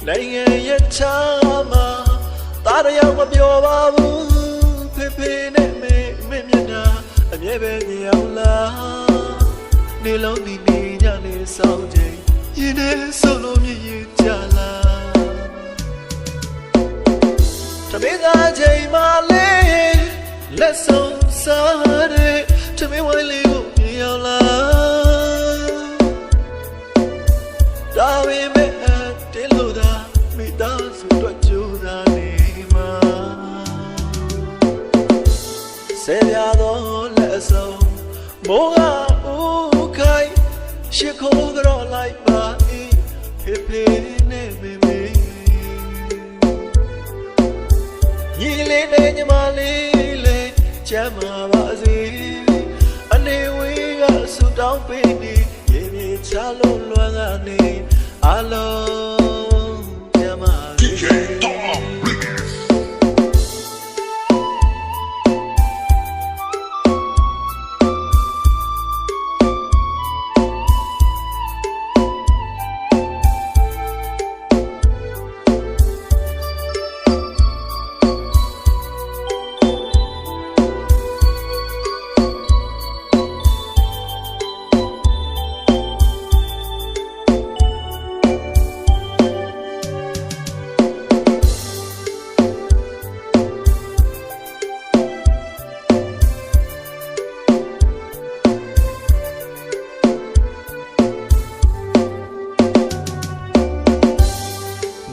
နိုင်ငံရဲ့ချာမှာသားတယောက်မပြောပါဘူးဖေဖေနဲ့မေမျက်နှာအမြဲပဲမြင်အောင်လားနေလုံးဒီနေညနေဆောင်ချိန်ရင်ထဲဆုံးလို့မြည်ရကြလားတမင်သားချိန်မှလေးလက်ဆုံးစားတဲ့တမင်ဝိုင်းလေးကိုမြင်အောင်လားဒါဝိမဲ့တင်းလို့သာမိသားစုတွေ့ကြိုးစားနေမှာဆယ်ပြားသောလက်ဆုံးမိုးကဦးခိုင်ရှစ်ခိုးကြော်လိုက်ပါ၏ဖေဖေနဲ့မေမေညီလေးနဲ့ညီမလေးလေးချမ်းသာပါစေအနေဝေးကဆူတောင်းပေးနေရေမြေချလို့လွမ်းကနေအလုံးချမ်းသာပါစေ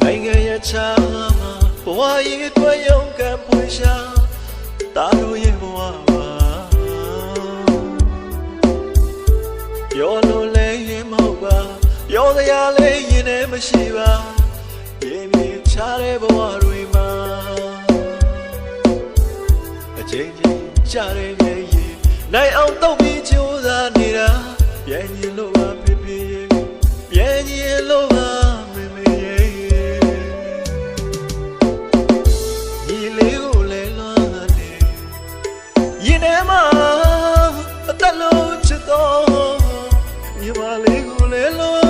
နိုင်ငံရဲ့ချာမှာဘဝရဲ့တွေ့ရုံကပွေရှာတာတို့ရဲ့ဘဝမှာပြောလို့လည်းရင်မဟုတ်ပါပြောစရာလည်းရင်ထဲမရှိပါရေမြေချတဲ့ဘဝတွေမှာအချိန်ချင်းကြတဲ့မြေရင်နိုင်အောင်တော့ပြီးကြိုးစားနေတာပြန်ရင်လို့ပါဖေဖေပြန်ရင်လို့ပါအတလုံးချစ်တော်ညီမလေးကိုလည်းလို့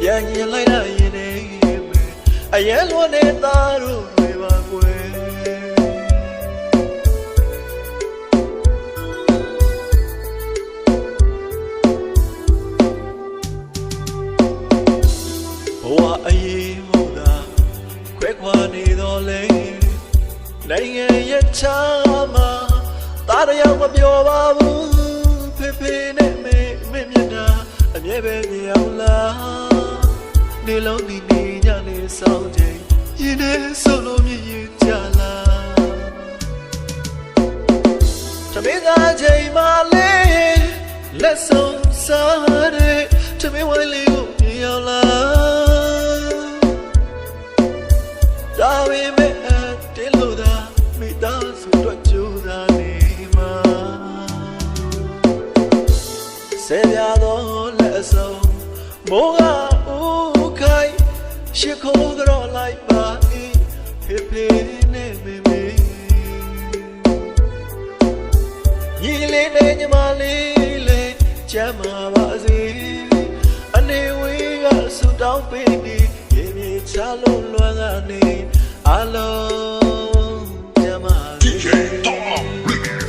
ရန်ရင်လိုက်တာရင်နေမယ်အရဲလွန်နေသားတို့တွေပါကွယ်ဘဝအရေးမို့သာခွဲခွာနေတော်လဲနိုင်ငံရဲ့ချာမှာသားတယောက်မပြောပါဘူးဖေဖေနဲ့မေမျက်နှာအမြဲပဲမြင်အောင်လားနေလုံးဒီနေညနေဆောင်ချိန်ရင်ထဲဆုံးလို့မြည်ရကြလားတမင်သားချိန်မှလေးလက်ဆုံးစားတဲ့တမင်ဝိုင်းလေးကိုမြင်အောင်လားဒါဝိမဲ့တင်းလို့သာမိသားစုတွေ့ကြိုးစားနေမှာဆယ်ပြားသောလက်ဆုံးမိုးကဦးခိုင်ရှစ်ခိုးကြော်လိုက်ပါ၏ဖေဖေနဲ့မေမေညီလေးနဲ့ညီမလေးလေးချမ်းသာပါစေအနေဝေးကဆူတောင်းပေးနေရေမြေချလို့လွမ်းကနေအလုံးDJ Tom Remix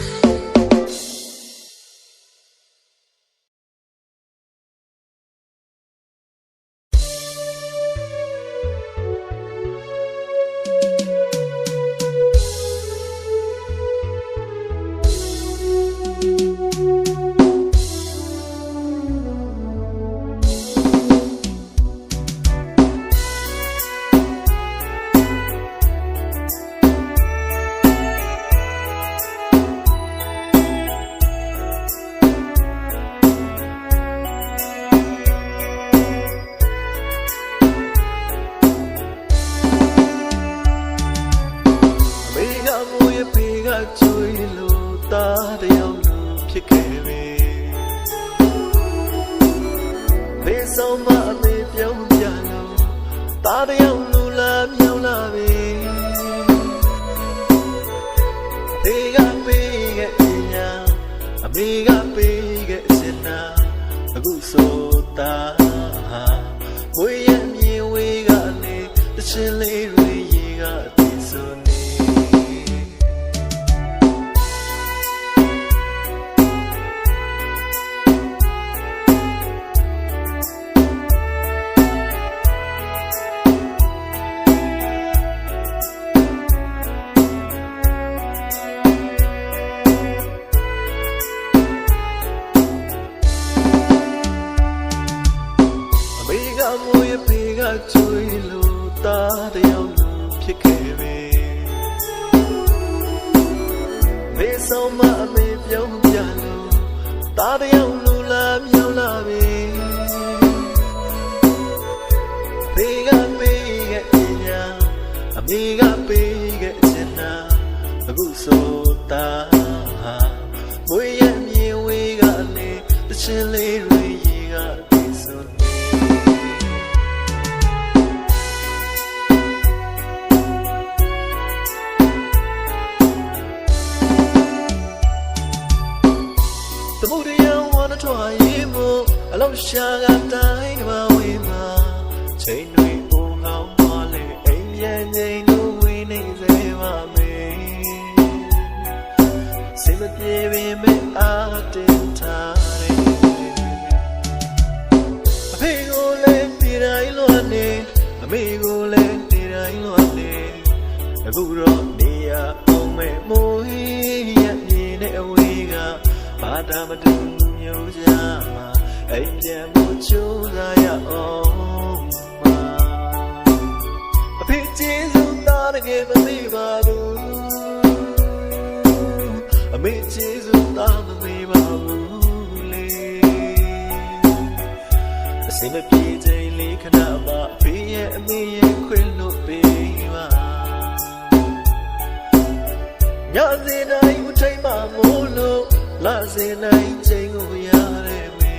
ကျွေးလို့သားတယောက်လိုဖြစ်ခဲ့ပြီမေဆုံးမအမေပြောင်းပြလို့သားတယောက်လိုလာမြောင်းလာပြီဖေကပေးခဲ့ပညာအမေကပေးခဲ့စင်နာအခုဆိုတာ ချင်းလေးတွေရေကတည်ဆိုနေမိုးရပေကကျွေးလို့သားတယောက်လိုဖြစ်ခဲ့ပဲမေဆောင်မအမေပြောင်းပြလို့သားတယောက်လိုလာမြောက်လာပဲဘေကပေးခဲ့အညာအမေကပေးခဲ့ချင်တာအခုဆိုတာမွေးရမြေဝေးကလည်းတချင်လေးတွေရေကတည်ဆိုသမုဒ္ဒရာဝါနထွားရေမို့အလောက်ရှာကတိုင်းတစ်ပါးဝေးမှာချိန်တွေပုံလောင်းသွားလေအိမ်ပြန်ချိန်တို့ဝေးနေစေပါမယ်စိတ်မပြေပင်မဲ့အားတင်ထားတယ်အဖေကိုလည်းဒီတိုင်းလွတ်နေအမေကိုလည်းဒီတိုင်းလွတ်နေအခုတော့နေရအောင်မဲ့မိုးရမြေနဲ့အဝေးကဘာသာမတူမျိုးကြမှာအိမ်ပြန်ဖို့ချိုးစားရအောင်မှာအဖေကျေးဇူးသားတကယ်မသိပါဘူးအမေကျေးဇူးသားမသိပါဘူးလေအစင်မပြေချိန်လေးခဏမှအဖေရဲ့အမေရဲ့ခွင့်လို့ပေးပါညစီတိုင်းမထိတ်မှမို့လို့လာစေနိုင်ချိန်ကိုရတဲ့မေ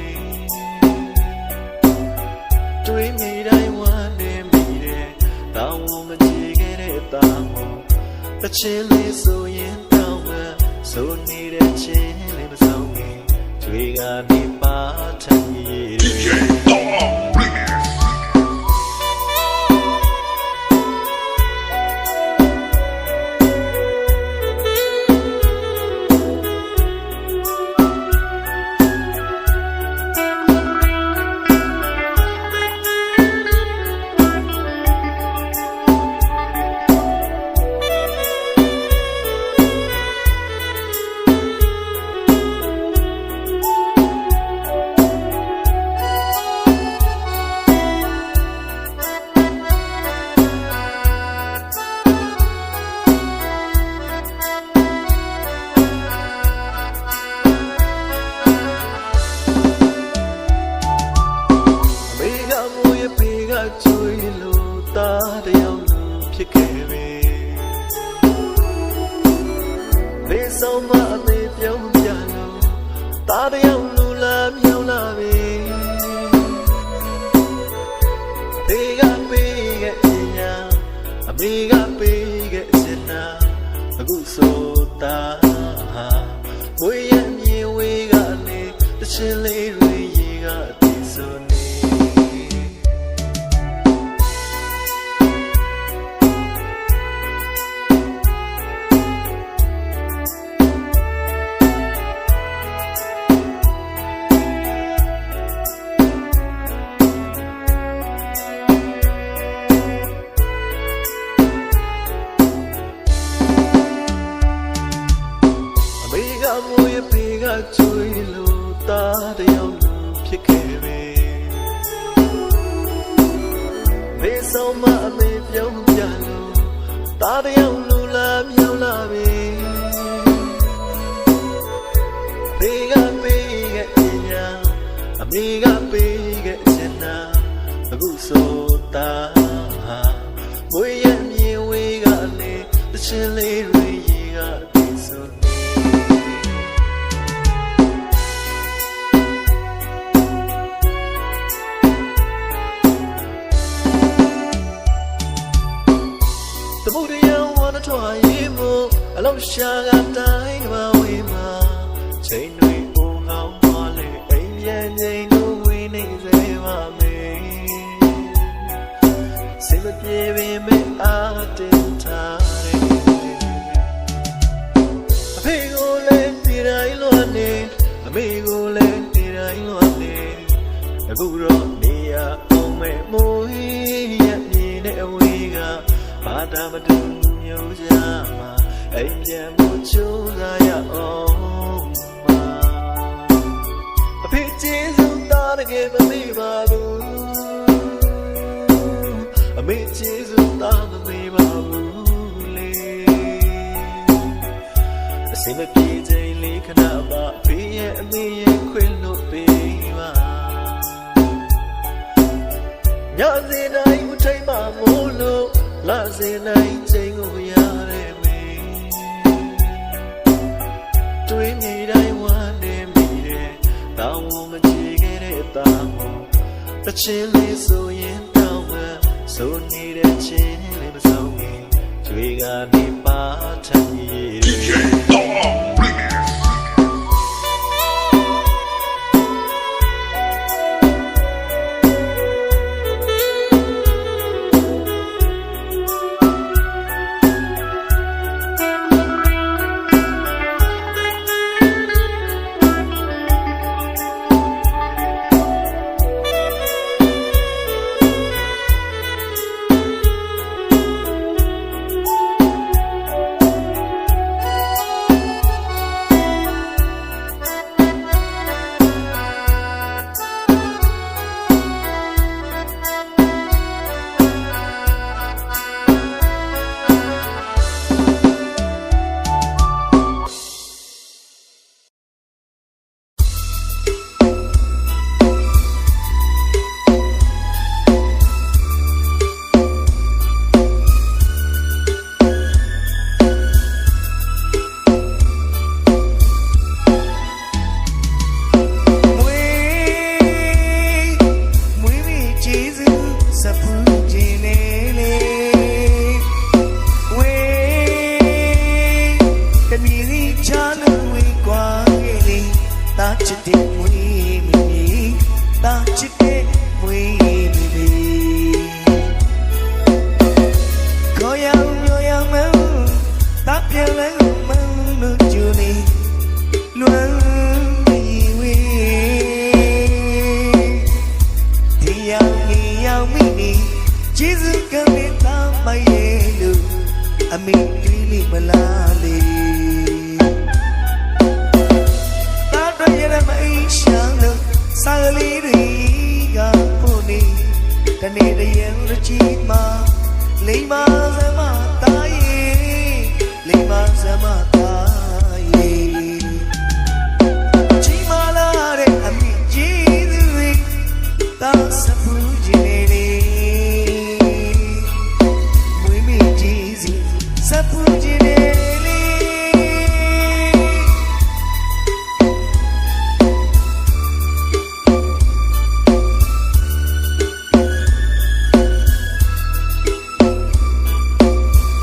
တွေးမိတိုင်းဝမ်းနေမိတဲ့တောင်းဝန်မကြည့်ခဲ့တဲ့တောင်းဝန်အချင်းလေးဆိုရင်တောင်းမှဆိုနေတဲ့ချင်းလေးမဆောင်ခင်တွေကနေပါထန်ရည်ကျွေးလို့သားတယောက်လိုဖြစ်ခဲ့ပဲမေဆောင်မအမေပြောင်းပြလို့သားတယောက်လိုလာမြောက်လာပဲဘေကပေးခဲ့အညာအမေကပေးခဲ့စင်နာအခုဆိုတာဝေးရမြေဝေးကလည်းတချင်လေးတွေရေကတည်ဆိုနေမိုးရပေကကျွေးလို့သားတယောက်လိုဖြစ်ခဲ့ပဲမေဆောင်မအမေပြောင်းပြလို့သားတယောက်လိုလာမြောက်လာပဲဘေကပေးခဲ့အညာအမေကပေးခဲ့ချင်တာအခုဆိုတာမွေးရမြေဝေးကလည်းတချင်လေးတွေရေကတည်ဆိုသမုဒ္ဒရာဝါနထွားရေမို့အလောက်ရှာကတိုင်းတစ်ပါးဝေးမှာချိန်တွေပုံလောင်းသွားလေအိမ်ပြန်ချိန်တို့ဝေးနေစေပါမယ်စိတ်မ ပြေပင်မဲ့အားတင်ထားတဲ့အဖေကိုလည်းဒီတိုင်းလွတ်နေအမေကိုလည်းဒီတိုင်းလွတ်နေအခုတော့နေရအောင်မဲ့မိုးရမြင်တဲ့အဝေးကဘာသာမတူမျိုးကြမှာအိမ်ပြန်ဖို့ချိုးစားရအောင်အဖေကျေးဇူးသားတကယ်မမေ့ပါဘူးအမေကျေးဇူးသားမမေ့ပါဘူးလေအစင်မပြေချိန်လေးခဏပါအဖေရဲ့အမေရဲ့ခွင့်လို့ပေးပါညစီတိုင်းဦးထိန်မှမို့လို့လာစီတိုင်းချိန်ကိုရတဲ့မေတွေးနေတိုင်းဝမ်းနေမိတဲ့တောင်းဝမကြည့်ခဲ့တဲ့တောင်းတချင်းလေးဆိုရင်တောင်းမှဆိုနေတဲ့ချင်းလေးမဆုံးရင်တွေကနေပါထမ်းရည်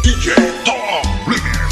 DJ Tom Remix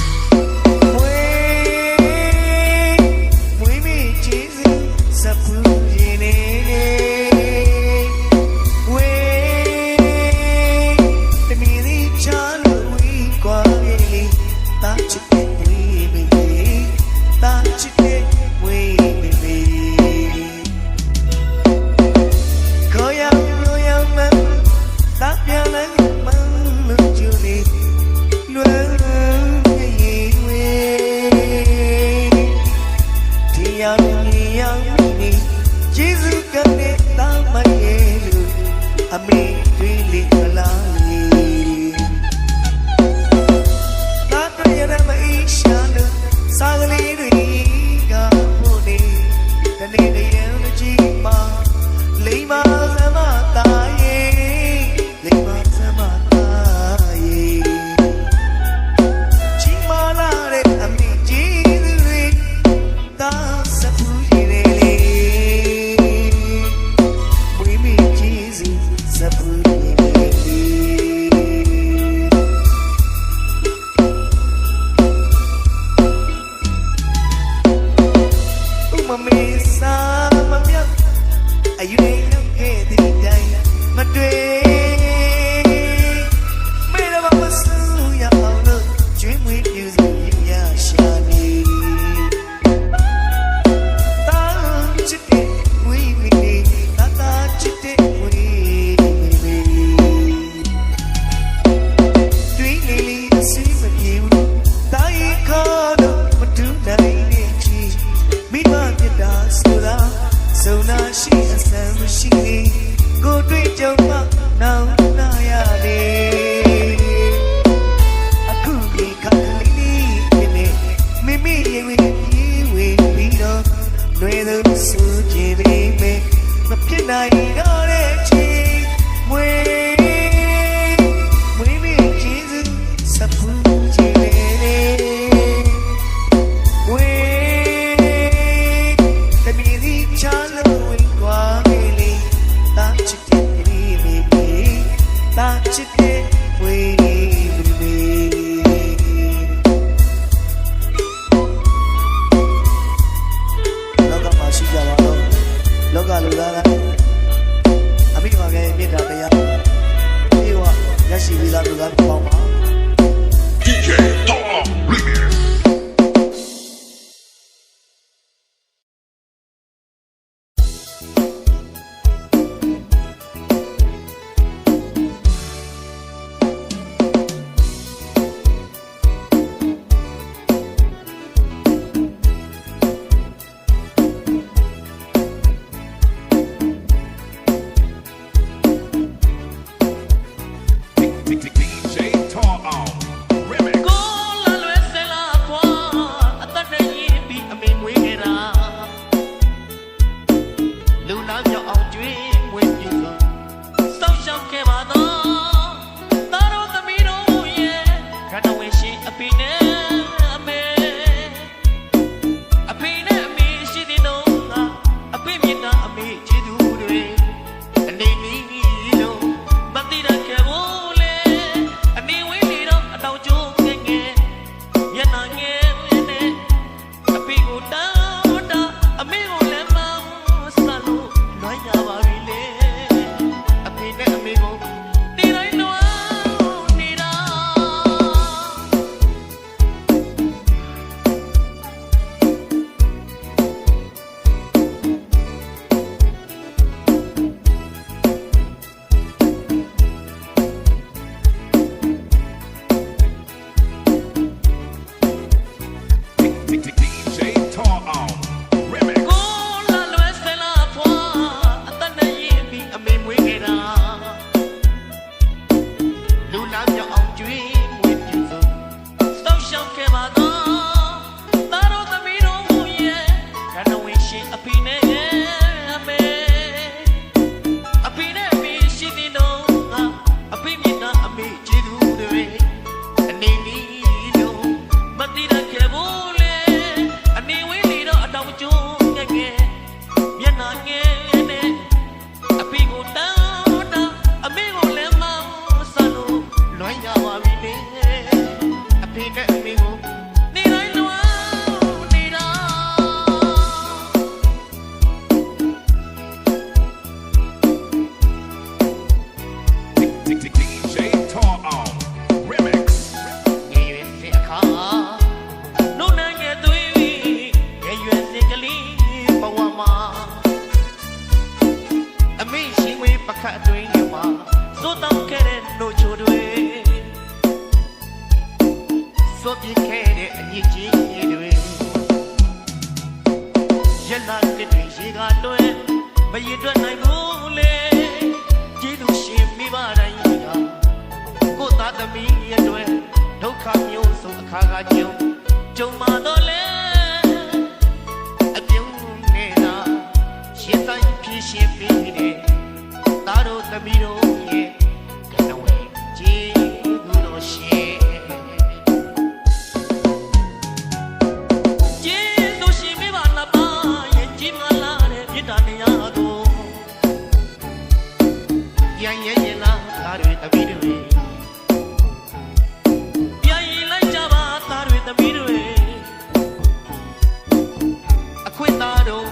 ကြောင့်နောင်နာရလေအခုဒီခါကလေးဖြစ်နေမိမိရဲ့ဝေးဝေးပြီးတော့လွယ်သူစုကြည့်ပြီးမယ်မဖြစ်နိုင်တော့တဲ့ချိန်မွေမိကျေးဇူးစပူကြည့်လေဝေးတမီဒီချာလို့ဝင်သွားလေတာချစ်တဲ့မိမိတာချစ်တဲ့ဝေးလောကလူသားကအမိမကရဲ့မြေတာတရားဒီဝရရှိပြီးသားလူသားပေါင်းပါ DJ Tom Remix. DJ Tom Remix. ကိုလာလွယ်စလာကွာအသက်နဲ့ရင်းပြီးအမေမွေးခဲ့တာလူနာမြောက်အောင်ကျွေးမွေးပြီးဆိုစောင့်ရှောက်ခဲ့ပါတော့သားတော်သမီးတို့ရဲ့ခန္ဓာဝင်ရှိအဖေနဲ့အမေအဖေနဲ့အမေရှိတဲ့တော့အဖေမြတ်တာအမေကျေးဇူးတွေအနေနီးလို့မသိတတ်ခဲ့ဘူးလေအနေဝေးနေတော့အတောင်ကျိုးငယ်ငယ်မျက်နှာငယ်နဲ့အဖေကိုတောင်းတာအမေကိုလည်းမောင်းစလို့လွှမ်းရပါပြီလေအဖေနဲ့အမေကိုနေတိုင်းလွှမ်းနေတာ DJ Tom Remix. ကိုလာလွယ်စလာဖွာအသက်နဲ့ရင်းပြီးအမေမွေးခဲ့တာလူနာမြောက်အောင်ကျွေးမွေးပြီးဆိုစောင့်ရှောက်ခဲ့ပါတော့သားတော်သမီးတို့ရဲ့ခန္ဓာဝင်ရှိအဖေနဲ့အမေအဖေနဲ့အမေရှိတဲ့တော့အဖေမြတ်တာအမေကျေးဇူးတွေအနေနီးလို့မတိရခဲ့ဘူးလေအနေဝေးနေတော့အတောင်ကျိုးငယ်ငယ်မျက်နှာငယ်နဲ့အဖေကိုတောင်းတာအမေကိုလည်းမောင်းစလို့လွှမ်းရပါပြီလေအဖေနဲ့အမေကိုနေတိုင်းလွှမ်းနေတာ DJ Tom Remix. ငယ်ရွယ်စအခါနိုးနငယ်သွေးငယ်ရွယ်စကလေးဘဝမှာအမေရှင်ဝေးပခတ်အတွင်းမှာသို့တောင်းခဲ့တဲ့နှုတ်ချိုတွေသို့ပြခဲ့တဲ့အညစ်အကြေးတွေရလာတဲ့တွေရေကတွဲမရည်တွက်နိုင်ဘူးလေကျေးဇူးရှင်မိဘတိုင်းကကိုသားသမီးရဲ့အတွက်ဒုက္ခမျိုးစုံအခါခါကြုံမှာတော့လေအပြုံးနေတာရှင်းတိုင်းဖြည့်ရှင်းပြီးတယ်သားတို့သမီးတို့ရဲ့ကနဝေကျေးဇူးတော်ရှင်ကျေးဇူးရှင်မိဘနှစ်ပါးရဲ့ကြီးမားလာတဲ့မြတ်တရားကိုရန်ရဲ့ရင်လာသားတွေသမီးတွေပြန်ရင်လိုက်ကြပါသားတွေသမီးတွေအခွင့်သားတို့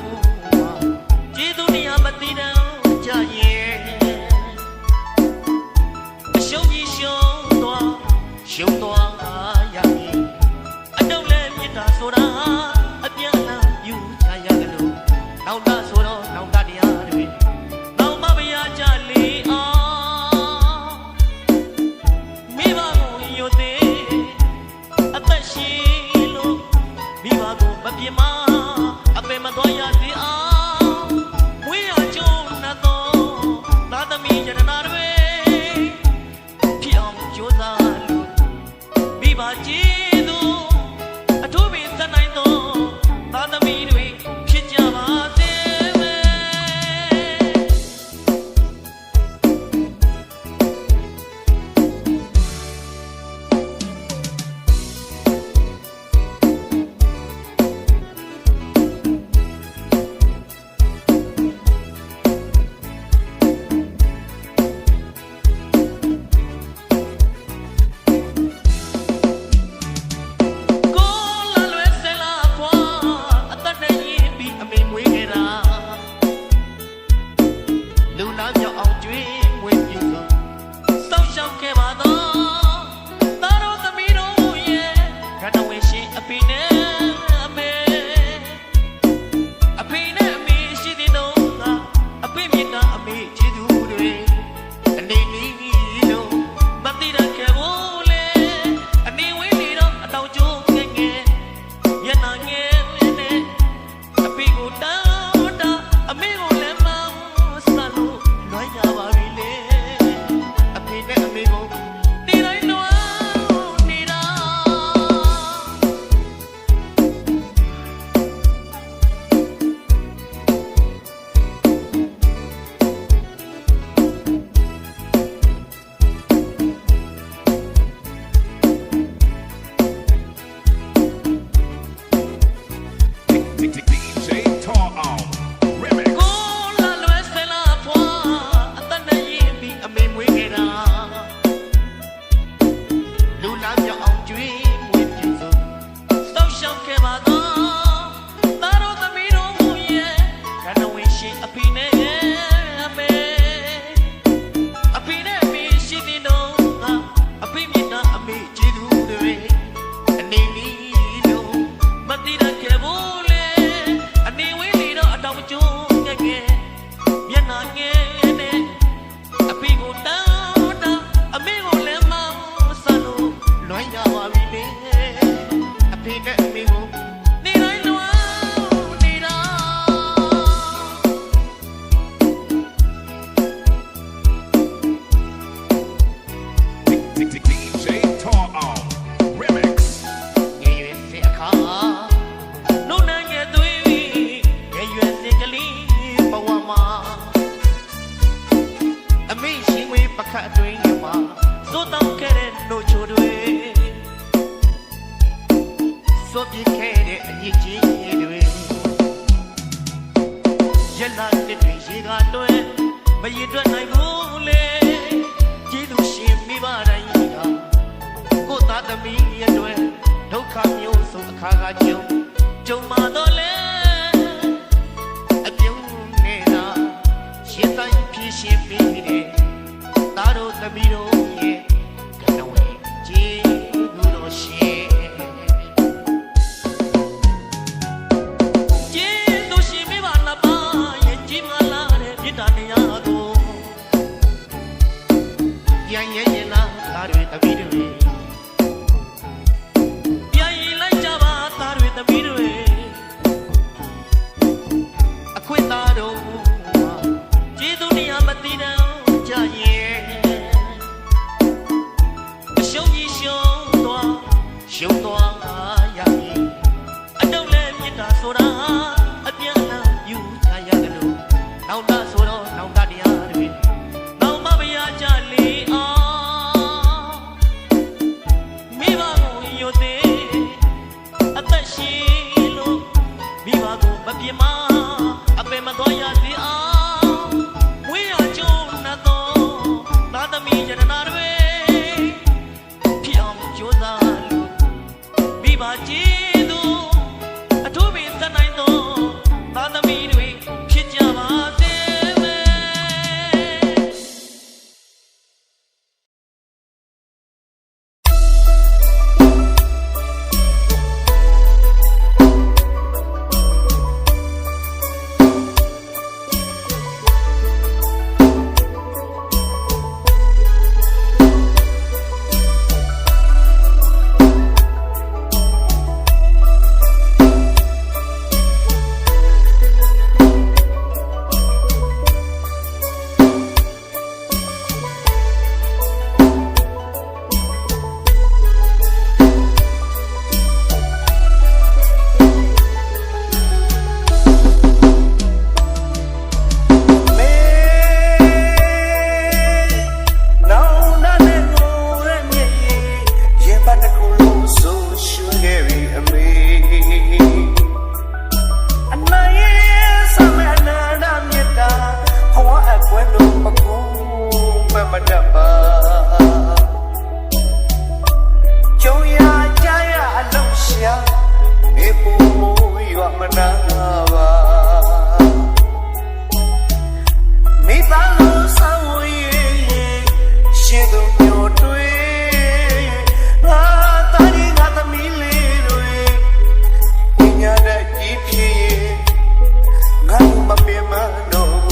ကျေးဇူးတရားမသိတော့ကြရဲ့အရှုံးကြီးရှုံးသွားရရင်အတုံးလည်းမြတ်တာဆိုတာအပြတ်လားယူချရတယ်လို့နောက်တာဆိုတော့နောက်တာတရားတွေနောက်မဘရကြလေအောင်မိဘကိုယုတ်သေးအသက်ရှိလို့မိဘကိုမပြမအပေမတော်ရသေးအောင်ဝေးရကြုံတော့သာသမီ ယတနာတွေဖြစ်အောင်ကြိုးစားလို့မိဘကျေးဇူးအထူးပင်သက်နိုင်သောသားသမီးတွေဖြစ်ကြပါစေမယ် မ မတတ်ပါကြုံရကြရအလုံးရှာနေပူမိုးရွာမနာပါမိသားစုဆောင်ဝေးရှိသူမျိုးတွေငါတာရီငါသမီးလေးတွေပညာတဲ့ကြီးဖြစ်ငါမပြေမတော့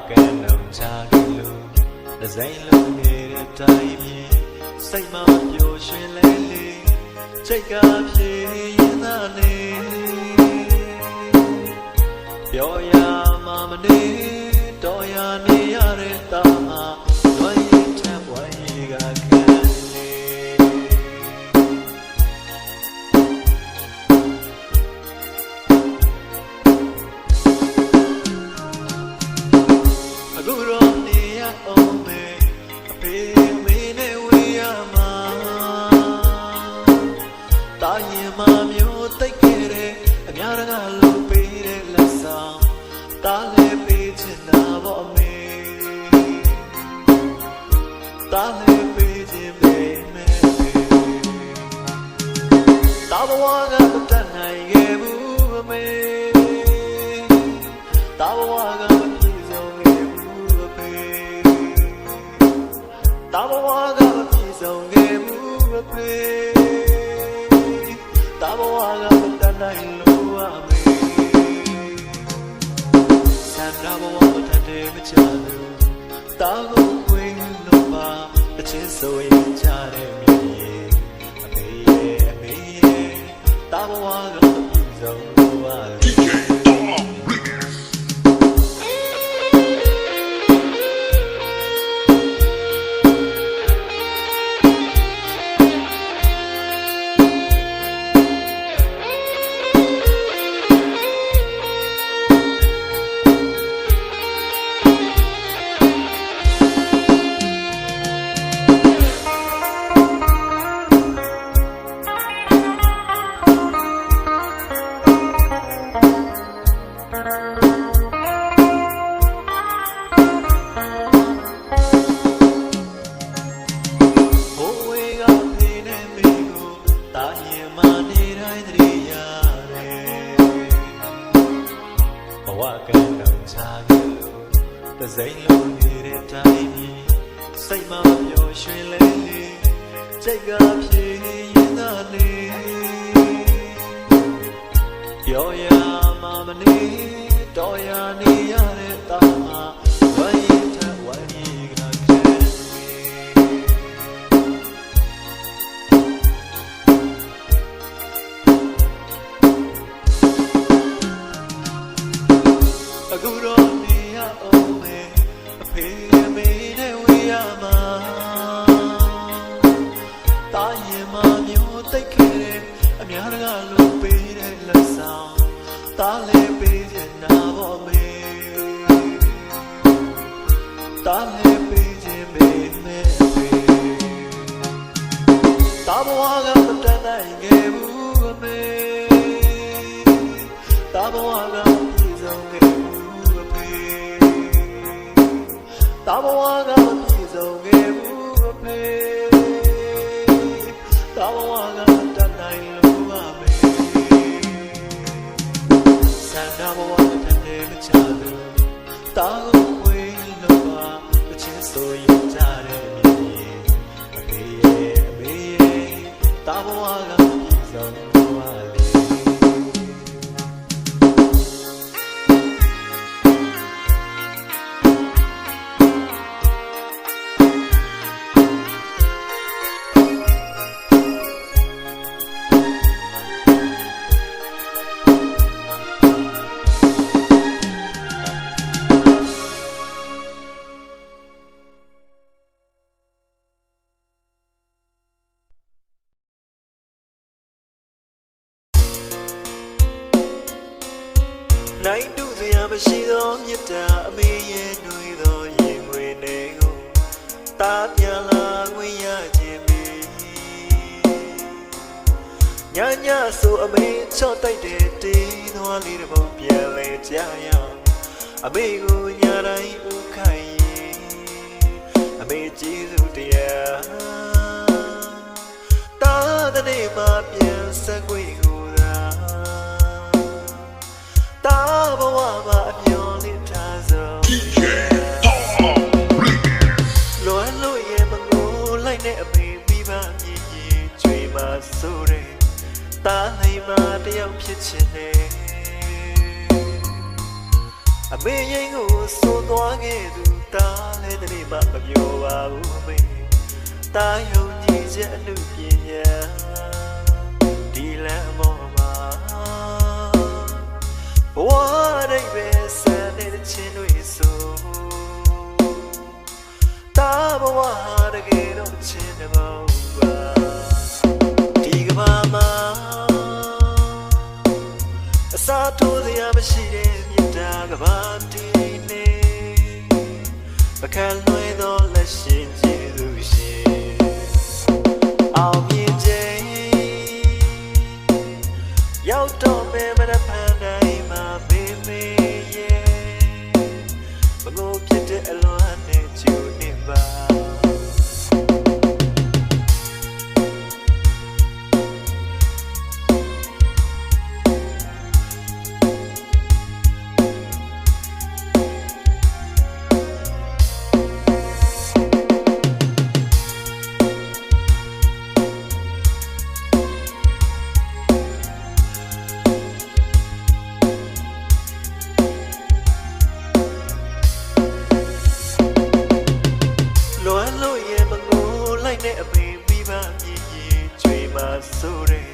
ကန်းလုံးချခဲ့လို့တစ်စိမ့်လုံးနေတဲ့တိုင်းမြေစိတ်မပျော်ရွှင်လဲလေစိတ်ကပြေရင်သာနေပြောရမှာမနေတော်ရနေရတဲ့တာမှာဝိုင်းရင်ထပ်ဝိုင်းရင်ကခံနေအခုတော့နေရအောင်မေအဖေမေနဲ့ဝေးရမှာတာရင်မမျိုးတိတ်ခဲ့တဲ့အများကလုံးပေးတဲ့လက်ဆောင်တားလည်းပေးချင်တာပေါ့အမေတားလည်းပေးချင်ပေမဲ့တာဘဝကမတတ်နိုင်ခဲ့ဘူးအမေတာဘဝကမပြည့်စုံခဲ့ဘူးအဖေတာဘဝကမပြည့်စုံခဲ့ဘူးအဖေတာဘဝကမတတ်နိုင်လို့အမေဆန္ဒဘဝတတ်တယ်မချလို့တာကိုခွင်လို့ပါအချင်းဆိုရင်ချတဲ့မြေအဖေရဲ့အမေရဲ့တာဘဝကမပြည့်စုံလို့ပါ DJ Tom Remix. ဘဝကန်းလုံးချခဲ့လို့တစ်စိမ့်လုံးနေတဲ့တိုင်းမြေစိတ်မပျော်ရွှင်လဲလေစိတ်ကပြေရင်သာနေပြောရမှာမနေတော်ရနေရတဲ့တာမှာဝိုင်းရင်ထပ်ဝိုင်းရင်ကခဲအခုတော့နေရအောင်မေအဖေမေနဲ့ဝေးရမှာတာရင်မမျိုးတိတ်ခဲ့တဲ့အများကလို့ပေးတဲ့လက်ဆောင်တားလည်းပေးချင်တာပေါ့မေတားလည်းပေးချင်မေမေတာဘဝကမတတ်နိုင်ခဲ့ဘူးအမေတာဘဝကပြည့်စုံခဲ့တာဘဝကမပြည့်စုံခဲ့ဘူးအဖေတာဘဝကမတတ်နိုင်လို့ပါမေဆန္ဒဘဝတတ်တယ်မချလို့တာကိုခွေလို့ပါအချင်းဆိုရင်ကြတဲ့မြေအဖေရဲ့အမေရဲ့တာဘဝကမပြည့်စုံလို့ပါလေနိုင်တူစရာမရှိသောမြတ်တာအမေရဲ့နှွေသောရင်ငွေနေကိုတားပြန်လာခွင့်ရခြင်းမီညညဆိုအမေချော့တိုက်တဲ့တေးသွားလေးတစ်ပုံပြန်လဲကြရအောင်အမေကိုညတိုင်းဦးခိုင်အမေကျေးဇူးတရားတားတဲ့နေ့မှပြန်ဆက်ခွင့်ကိုတာဘဝမှာအမျော်လင့်ထားသော DJ Tom Remix. လွမ်းလို့ရဲ့မငိုလိုက်တဲ့အမေမိဘမြည်ကြီးကျွေးမဆိုးတဲ့တားနိုင်မှတယောက်ဖြစ်ချင်တယ် အမေရင်ကိုစိုးသွားခဲ့သူတားလဲတနေ့မှမပြောပါဘူးမေတားယုံကြည်ချက်အမှုပညာဒီလမ်းမောမှာဘဝရိပ်ပဲဆန်တဲ့ချင်းတွေဆိုတားဘဝတကယ်တော့ချင်းတဲ့ဘောပါဒီကဘာမှာအစားထိုးစရာမရှိတဲ့မြတ်တာကဘာတီနေမခံလွယ်သောလက်ရှင်ကျေးဇူးရှင်အောင်မြင်ခြင်းရောက်တော့မယ်မရဖန်တိုင်းမှာမေမေရဲ့ဘလို့ဖြစ်တဲ့အလွန်နဲ့ကျူနေပါအမေမိဘမြည်ရင်ကျွေးမဆိုးတယ်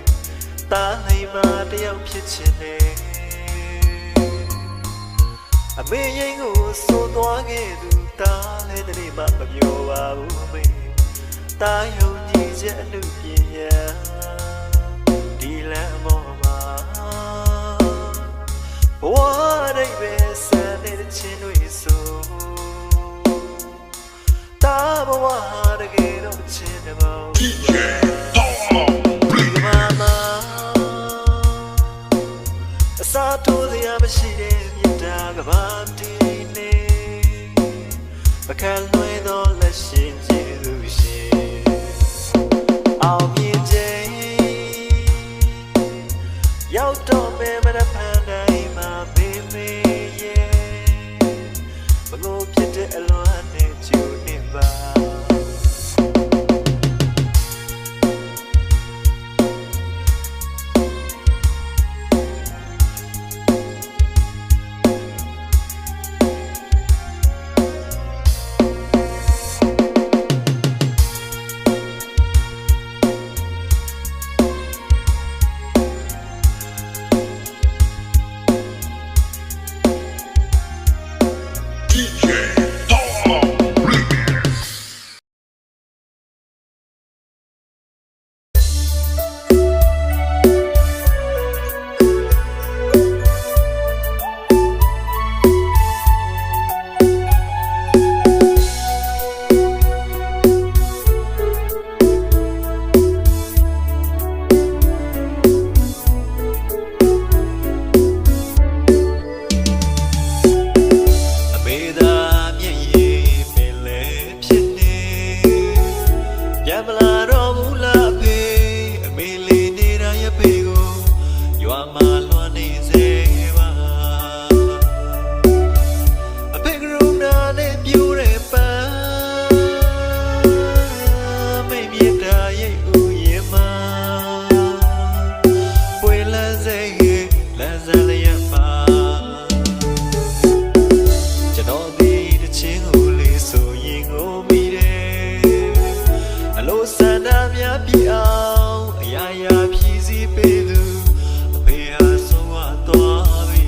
တားလိမ္မာတယောက်ဖြစ်ချင်တယ်အမေရင်ကိုစိုးသွားခဲ့သူတားလဲတနေ့မှမပြောပါဘူးမေတားယုံကြည်ချက်အမှုပညာဒီလမ်းမောမှာဘဝရိပ်ပဲဆန်တဲ့ချင်းတွေဆိုတားဘဝတကယ်တော့ချင်းတဲ့ဘော DJ Tom Mama အစားထိုးစရာမရှိတဲ့မြတ်တာကဘာတီနေမခံလွယ်သောလက်ရှင်ကျေးဇူးရှင်အောင်မြင်ခြင်းရောက်တော့မယ်မရဖန်တိုင်းမှာမေမေရဲ့ဘလို့ဖြစ်တဲ့အလွန်နဲ့ကျူနေပါမလာတော့ဘူးလားဖေအမေလေးနေတာရဖေကိုရွာမှာလွှမ်းနေစေပါအဖေကရုဏာနဲ့ပြူတဲ့ပန်းမိတ်မြတ်တာရဲ့ဥယျာဉ်မှာပွေလန်းစေလန်းစလျက်ပါကျွန်တော်ဒီတချင်းကိုလေးဆိုရင်ကိုမိတယ်အလို့ဆန္ဒများပြည့်အောင်အရာရာဖြည့်စည်းပေးသူအဖေဟာဆုံးဝသွားပြီ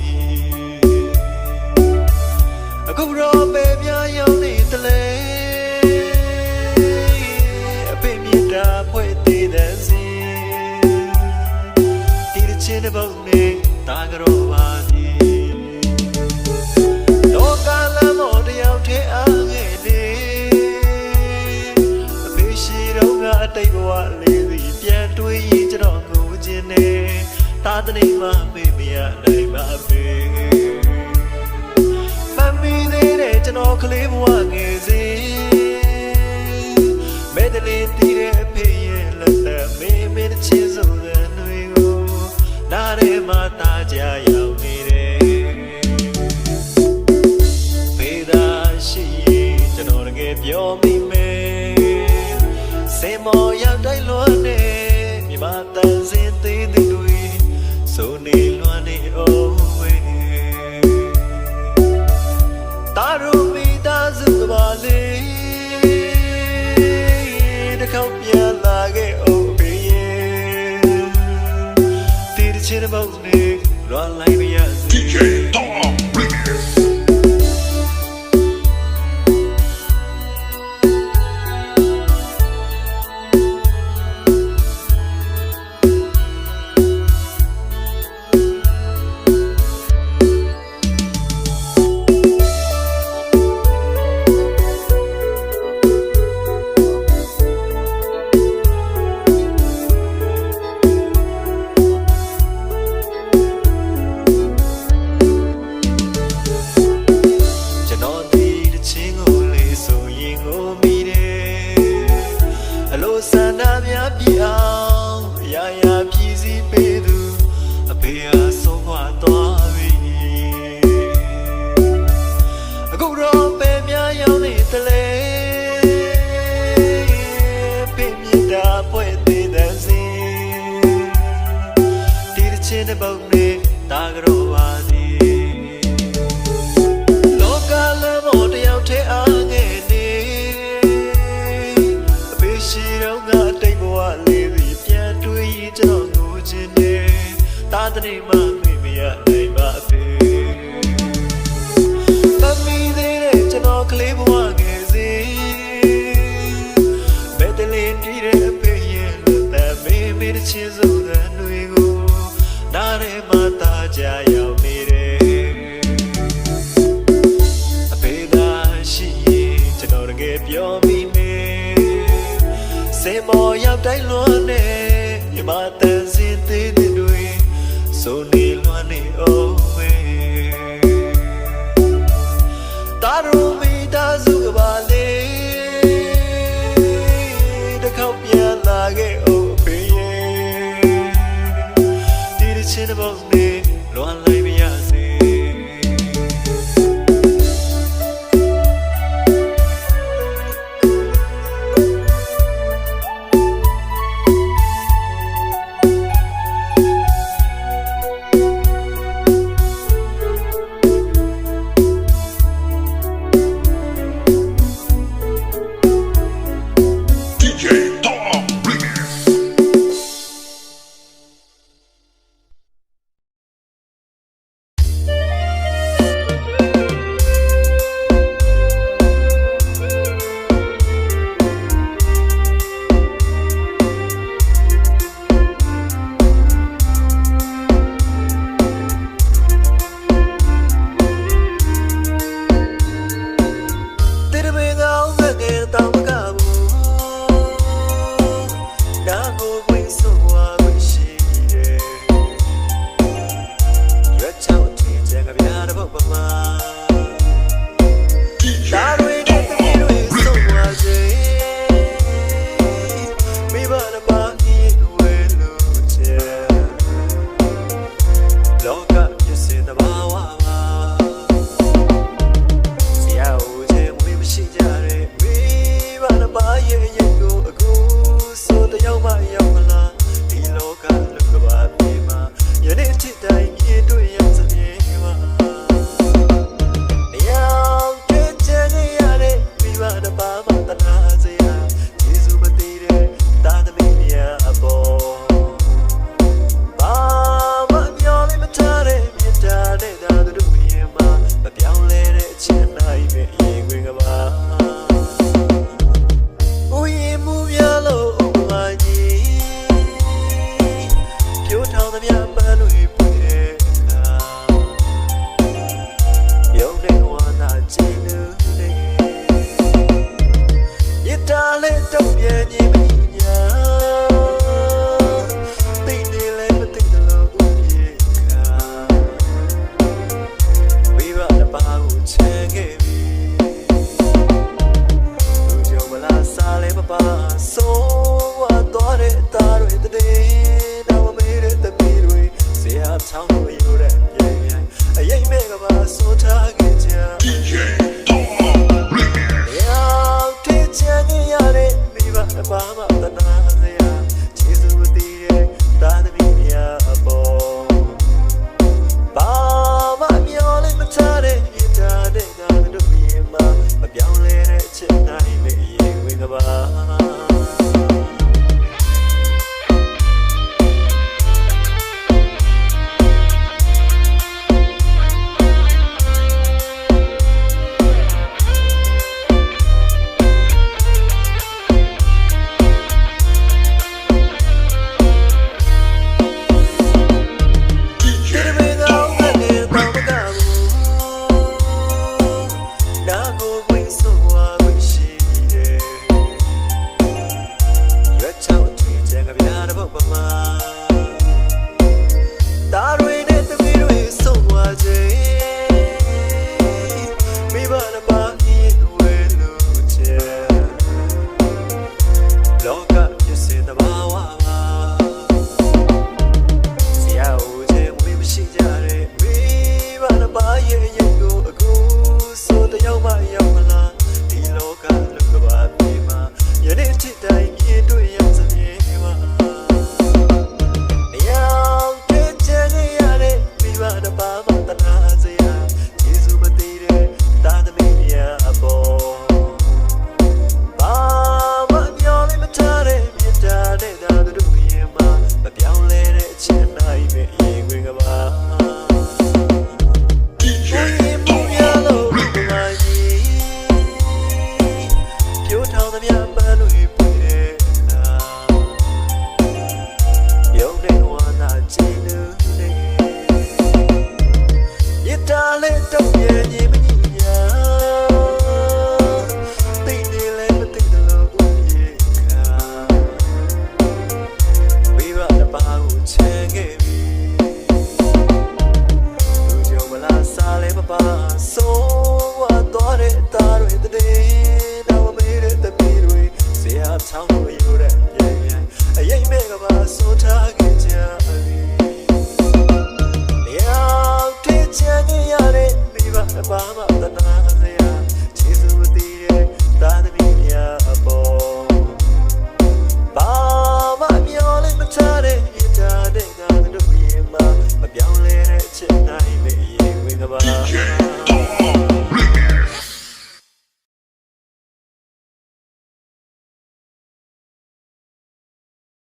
အခုတော့ပဲများရောက်နေတလဲအဖေမြတ်တာဖွဲ့သေးတဲ့စင်ဒီတချင်းတဲ့ဘုံနဲ့တာကြောပါစီလောကလမ်းမော်တယောက်ထဲအားငယ်နေအဖေရှိတော့ကအတိတ်ဘဝလေးစီပြန်တွေးရင်ကျွန်တော်ငိုခြင်းနဲ့တာတနေမှမေ့မရနိုင်ပါပဲမမီသေးတဲ့ကျွန်တော်ကလေးဘဝငယ်စဉ်မဲတလေးတည်တဲ့အဖေရဲ့လက်သက်မေးမေးတဲ့ချင်းစုံတဲ့နှွေကိုနားထဲမှာတာကြရောက်နေတယ်ဖေးသာရှိရင်ကျွန်တော်တကယ်ပြောမိမယ်စေမောရောက်တိုင်းလွမ်းနေမြမတန်စင်သေးသေးတွေစိုးနေလွမ်းနေအောင်ဝဲ စ်ပုတ်နေတာကြောပါသည်လောကလမ်းပေါ်တယောက်တည်းအားငယ်နေအဖေရှိတော့ငါတိတ်ဘဝလေးသည်ပြန်တွေးကျွန်တော်ငိုချင်နေတာတနေ့မှမေ့မရနိုင်ပါဖေသမီးသေးတဲ့ကျွန်တော်ကလေးဘဝငယ်စီဘယ်တလင်းတီးတဲ့အဖေရဲ့လက်သက်မေးမေးတဲ့ချင်းစုံတဲ့ຫນွေကိုနားထဲမှာတာကြရောက်နေတယ်အဖေသာရှိရင်ကျွန်တော်တကယ်ပြောမိမယ်စေမောရောက်တိုင်းလွန်နေမြမတန်စင်သေးတဲ့တွေဆိုနေလွန်နေအောင်ဝေတာရုံမိသားစုကပါလေ